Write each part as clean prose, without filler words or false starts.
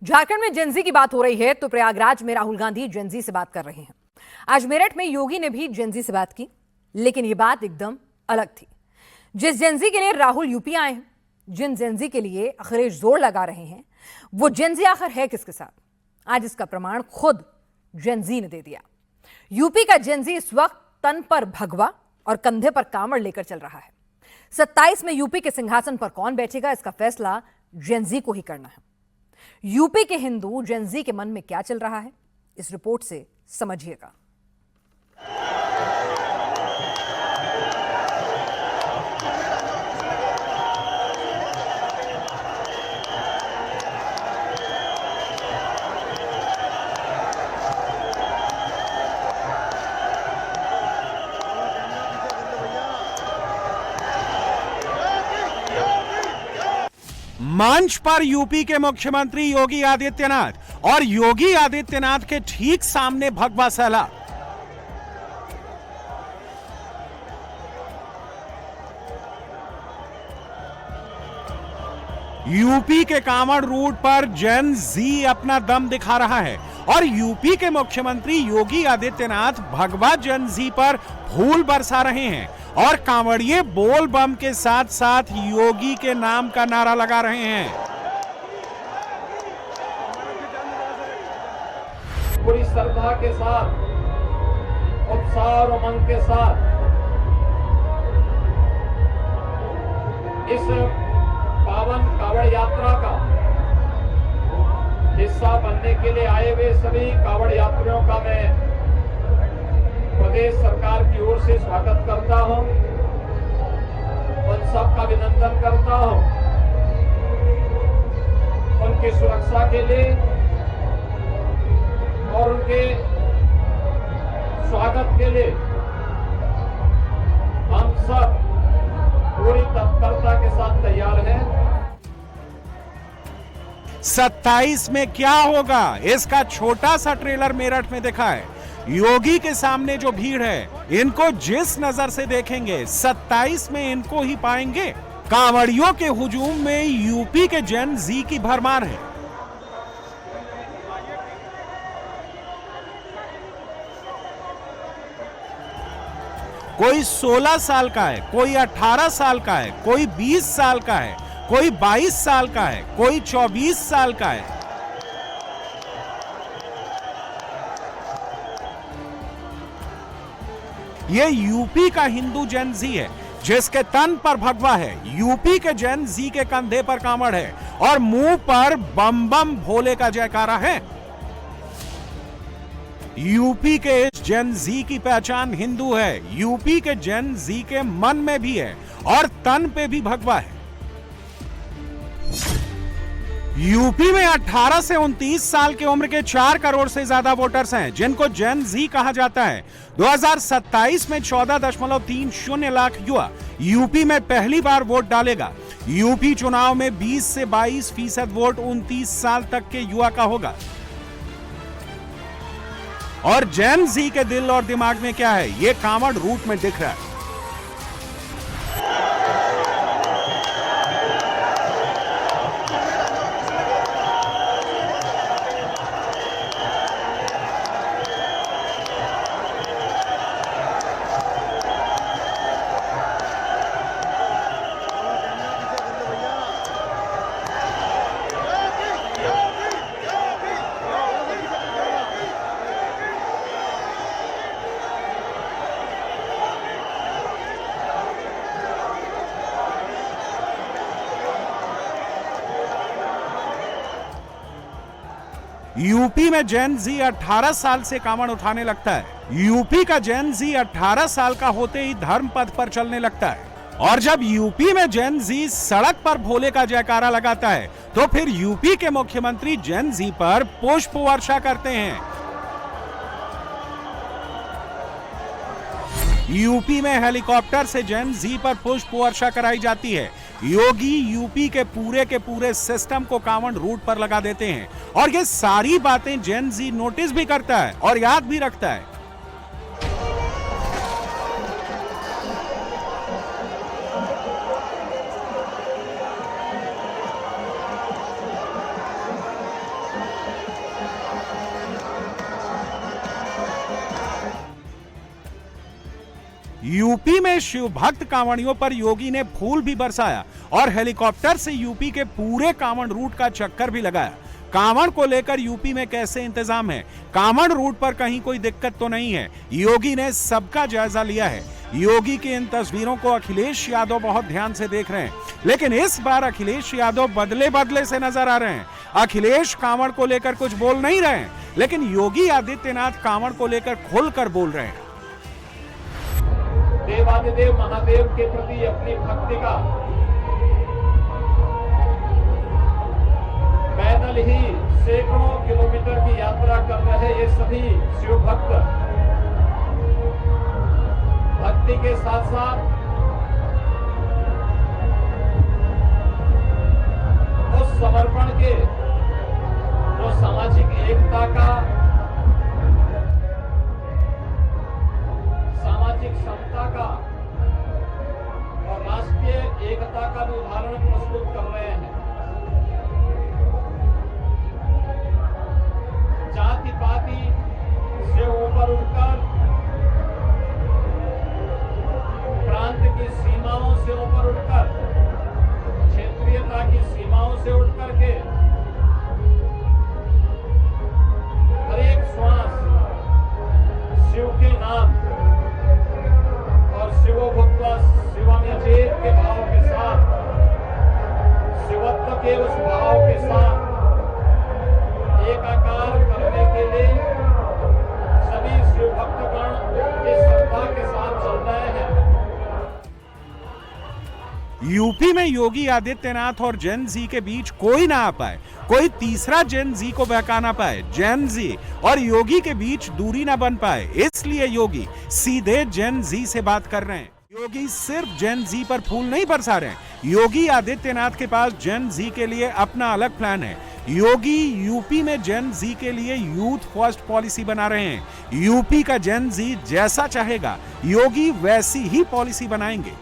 झारखंड में जेंजी की बात हो रही है तो प्रयागराज में राहुल गांधी जेंजी से बात कर रहे हैं। आज मेरठ में योगी ने भी जेंजी से बात की, लेकिन यह बात एकदम अलग थी। जिस जेंजी के लिए राहुल यूपी आए हैं, जिन जेंजी के लिए अखिलेश जोर लगा रहे हैं, वो जेंजी आखिर है किसके साथ? आज इसका प्रमाण खुद जेंजी ने दे दिया। यूपी का जेंजी इस वक्त तन पर भगवा और कंधे पर कांवड़ लेकर चल रहा है। 27 में यूपी के सिंहासन पर कौन बैठेगा, इसका फैसला जेंजी को ही करना है। यूपी के हिंदू जेंजी के मन में क्या चल रहा है, इस रिपोर्ट से समझिएगा। मंच पर यूपी के मुख्यमंत्री योगी आदित्यनाथ और योगी आदित्यनाथ के ठीक सामने भगवा सैलाब। यूपी के कांवड़ रूट पर जेन जी अपना दम दिखा रहा है और यूपी के मुख्यमंत्री योगी आदित्यनाथ भगवा जेन जी पर फूल बरसा रहे हैं और कांवड़िए बोल बम के साथ साथ योगी के नाम का नारा लगा रहे हैं। पूरी श्रद्धा के साथ, उत्साह और उमंग के साथ इस पावन कांवड़ यात्रा का हिस्सा बनने के लिए आए हुए सभी कांवड़ यात्रियों का मैं प्रदेश सरकार की ओर से स्वागत करता हूं, उन सबका अभिनंदन करता हूं। उनकी सुरक्षा के लिए और उनके स्वागत के लिए हम सब पूरी तत्परता के साथ तैयार हैं। 27 में क्या होगा, इसका छोटा सा ट्रेलर मेरठ में दिखा है। योगी के सामने जो भीड़ है, इनको जिस नजर से देखेंगे 27 में इनको ही पाएंगे। कांवड़ियों के हुजूम में यूपी के जेन जी की भरमार है। कोई 16 साल का है, कोई 18 साल का है, कोई 20 साल का है, कोई 22 साल का है, कोई 24 साल का है। ये यूपी का हिंदू जेन जी है जिसके तन पर भगवा है। यूपी के जेन जी के कंधे पर कांवड़ है और मुंह पर बम बम भोले का जयकारा है। यूपी के जेन जी की पहचान हिंदू है। यूपी के जेन जी के मन में भी है और तन पे भी भगवा है। यूपी में 18 से 29 साल की उम्र के 4 करोड़ से ज्यादा वोटर्स हैं जिनको जेन जी कहा जाता है। 2027 में 14.30 लाख युवा यूपी में पहली बार वोट डालेगा। यूपी चुनाव में 20 से 22% वोट 29 साल तक के युवा का होगा। और जेन जी के दिल और दिमाग में क्या है, ये कांवड़ रूट में दिख रहा है। यूपी में जेन जी 18 साल से कांवड़ उठाने लगता है। यूपी का जेन जी 18 साल का होते ही धर्म पथ पर चलने लगता है। और जब यूपी में जेन जी सड़क पर भोले का जयकारा लगाता है तो फिर यूपी के मुख्यमंत्री जेन जी पर पुष्प वर्षा करते हैं। यूपी में हेलीकॉप्टर से जेन जी पर पुष्प वर्षा कराई जाती है। योगी यूपी के पूरे सिस्टम को कांवड़ रूट पर लगा देते हैं और ये सारी बातें जेन जी नोटिस भी करता है और याद भी रखता है। यूपी में शिव भक्त कांवड़ियों पर योगी ने फूल भी बरसाया और हेलीकॉप्टर से यूपी के पूरे कांवड़ रूट का चक्कर भी लगाया। कांवड़ को लेकर यूपी में कैसे इंतजाम है, कांवड़ रूट पर कहीं कोई दिक्कत तो नहीं है, योगी ने सबका जायजा लिया है। योगी की इन तस्वीरों को अखिलेश यादव बहुत ध्यान से देख रहे हैं, लेकिन इस बार अखिलेश यादव बदले बदले से नजर आ रहे हैं। अखिलेश कांवड़ को लेकर कुछ बोल नहीं रहे हैं, लेकिन योगी आदित्यनाथ कांवड़ को लेकर खुलकर बोल रहे हैं। देवादिदेव महादेव के प्रति अपनी भक्ति का पैदल ही सैकड़ों किलोमीटर की यात्रा कर रहे ये सभी शिव भक्त भक्ति के साथ साथ उस समर्पण के जो सामाजिक एकता का, सामाजिक समता का और राष्ट्रीय एकता का भी उदाहरण प्रस्तुत कर रहे हैं। जाति पाति से ऊपर उठकर, प्रांत की सीमाओं से ऊपर उठकर, क्षेत्रीयता की सीमाओं से उठकर के हर एक श्वास शिव के नाम और शिवो भूत्वा शिवाम्य चेत के भाव के साथ, शिवत्व के उस भाव के साथ एकाकार करने के लिए सभी शिव भक्तगण इस श्रद्धा के साथ चल रहे हैं। यूपी में योगी आदित्यनाथ और जेन जी के बीच कोई ना आ पाए, कोई तीसरा जेन जी को बहका ना पाए, जेन जी और योगी के बीच दूरी ना बन पाए, इसलिए योगी सीधे जेन जी से बात कर रहे हैं। योगी सिर्फ जेन जी पर फूल नहीं बरसा रहे हैं, योगी आदित्यनाथ के पास जेन जी के लिए अपना अलग प्लान है। योगी यूपी में जेन जी के लिए यूथ फर्स्ट पॉलिसी बना रहे हैं। यूपी का जेन जी जैसा चाहेगा, योगी वैसी ही पॉलिसी बनाएंगे।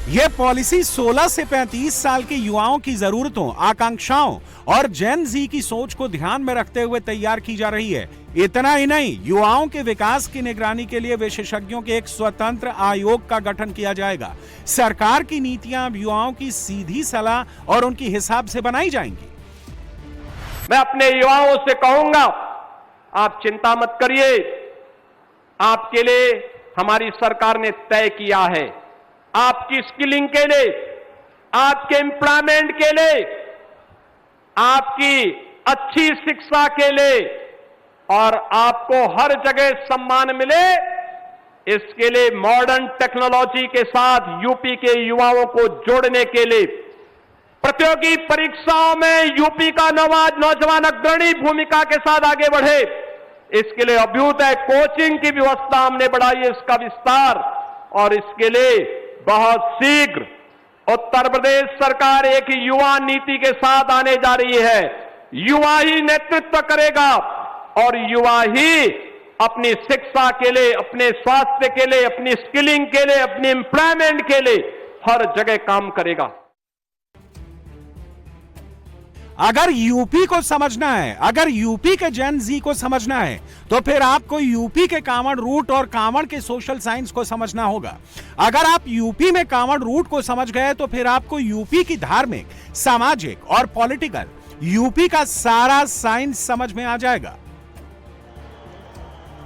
यह पॉलिसी 16 से 35 साल के युवाओं की जरूरतों, आकांक्षाओं और जेन जी की सोच को ध्यान में रखते हुए तैयार की जा रही है। इतना ही नहीं, युवाओं के विकास की निगरानी के लिए विशेषज्ञों के एक स्वतंत्र आयोग का गठन किया जाएगा। सरकार की नीतियां अब युवाओं की सीधी सलाह और उनके हिसाब से बनाई जाएंगी। मैं अपने युवाओं से कहूंगा, आप चिंता मत करिए, आपके लिए हमारी सरकार ने तय किया है, आपकी स्किलिंग के लिए, आपके एम्प्लॉयमेंट के लिए, आपकी अच्छी शिक्षा के लिए और आपको हर जगह सम्मान मिले, इसके लिए मॉडर्न टेक्नोलॉजी के साथ यूपी के युवाओं को जोड़ने के लिए प्रतियोगी परीक्षाओं में यूपी का नौजवान अग्रणी भूमिका के साथ आगे बढ़े, इसके लिए अभ्युदय कोचिंग की व्यवस्था हमने बढ़ाई है, इसका विस्तार, और इसके लिए बहुत शीघ्र उत्तर प्रदेश सरकार एक युवा नीति के साथ आने जा रही है। युवा ही नेतृत्व करेगा और युवा ही अपनी शिक्षा के लिए, अपने स्वास्थ्य के लिए, अपनी स्किलिंग के लिए, अपनी एम्प्लॉयमेंट के लिए हर जगह काम करेगा। अगर यूपी को समझना है, अगर यूपी के जेन जी को समझना है, तो फिर आपको यूपी के कांवड़ रूट और कांवड़ के सोशल साइंस को समझना होगा। अगर आप यूपी में कांवड़ रूट को समझ गए, तो फिर आपको यूपी की धार्मिक, सामाजिक और पॉलिटिकल यूपी का सारा साइंस समझ में आ जाएगा।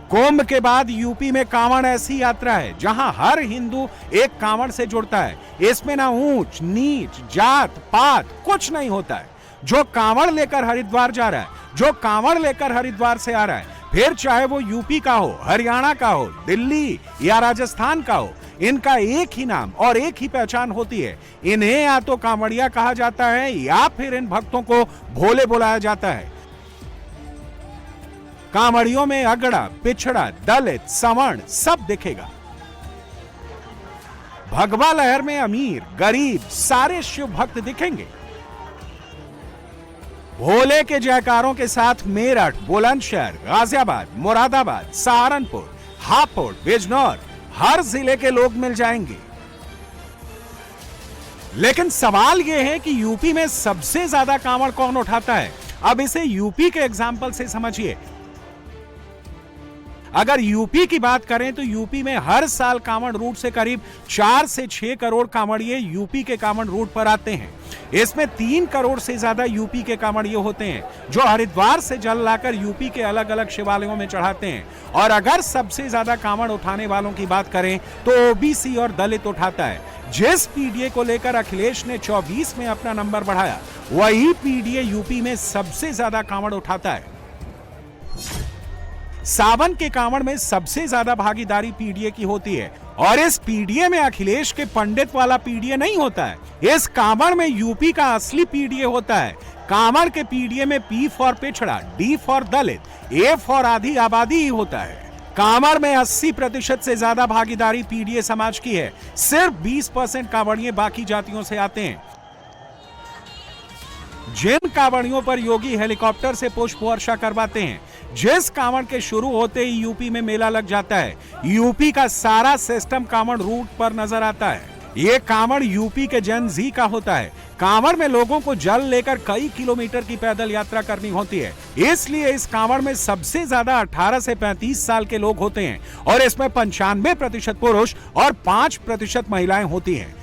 कुंभ के बाद यूपी में कांवड़ ऐसी यात्रा है जहां हर हिंदू एक कांवड़ से जुड़ता है। इसमें ना ऊंच नीच, जात पात कुछ नहीं होता है। जो कांवड़ लेकर हरिद्वार जा रहा है, जो कांवड़ लेकर हरिद्वार से आ रहा है, फिर चाहे वो यूपी का हो, हरियाणा का हो, दिल्ली या राजस्थान का हो, इनका एक ही नाम और एक ही पहचान होती है। इन्हें या तो कांवड़िया कहा जाता है या फिर इन भक्तों को भोले बुलाया जाता है। कांवड़ियों में अगड़ा, पिछड़ा, दलित, सवर्ण सब दिखेगा। भगवा लहर में अमीर, गरीब सारे शिव भक्त दिखेंगे। भोले के जयकारों के साथ मेरठ, बुलंदशहर, गाजियाबाद, मुरादाबाद, सहारनपुर, हापुड़, बिजनौर हर जिले के लोग मिल जाएंगे। लेकिन सवाल यह है कि यूपी में सबसे ज्यादा कांवड़ कौन उठाता है। अब इसे यूपी के एग्जाम्पल से समझिए। अगर यूपी की बात करें तो यूपी में हर साल कांवड़ रूट से करीब 4 से 6 करोड़ कांवड़िए यूपी के कांवड़ रूट पर आते हैं। इसमें 3 करोड़ से ज्यादा यूपी के कांवड़िए होते हैं जो हरिद्वार से जल लाकर यूपी के अलग अलग शिवालयों में चढ़ाते हैं। और अगर सबसे ज्यादा कांवड़ उठाने वालों की बात करें तो ओबीसी और दलित उठाता है। जिस पीडीए को लेकर अखिलेश ने 24 में अपना नंबर बढ़ाया, वही पीडीए यूपी में सबसे ज्यादा कांवड़ उठाता है। सावन के कांवड़ में सबसे ज्यादा भागीदारी पीडीए की होती है और इस पीडीए में अखिलेश के पंडित वाला पीडीए नहीं होता है। इस कांवड़ में यूपी का असली पीडीए होता है। कांवड़ के पीडीए में पी फॉर पिछड़ा, D for Dalit, A for आधी आबादी ही होता है। कांवड़ में 80% से ज्यादा भागीदारी पीडीए समाज की है। सिर्फ 20% कांवड़िए बाकी जातियों से आते हैं। जिन कांवड़ियों पर योगी हेलीकॉप्टर से पुष्प वर्षा करवाते हैं, जिस कांवड़ के शुरू होते ही यूपी में मेला लग जाता है, यूपी का सारा सिस्टम कांवड़ रूट पर नजर आता है। ये कांवड़ यूपी के जेन जी का होता है। कांवड़ में लोगों को जल लेकर कई किलोमीटर की पैदल यात्रा करनी होती है, इसलिए इस कांवड़ में सबसे ज्यादा 18 से 35 साल के लोग होते हैं और इसमें 95% पुरुष और 5% महिलाएं होती हैं।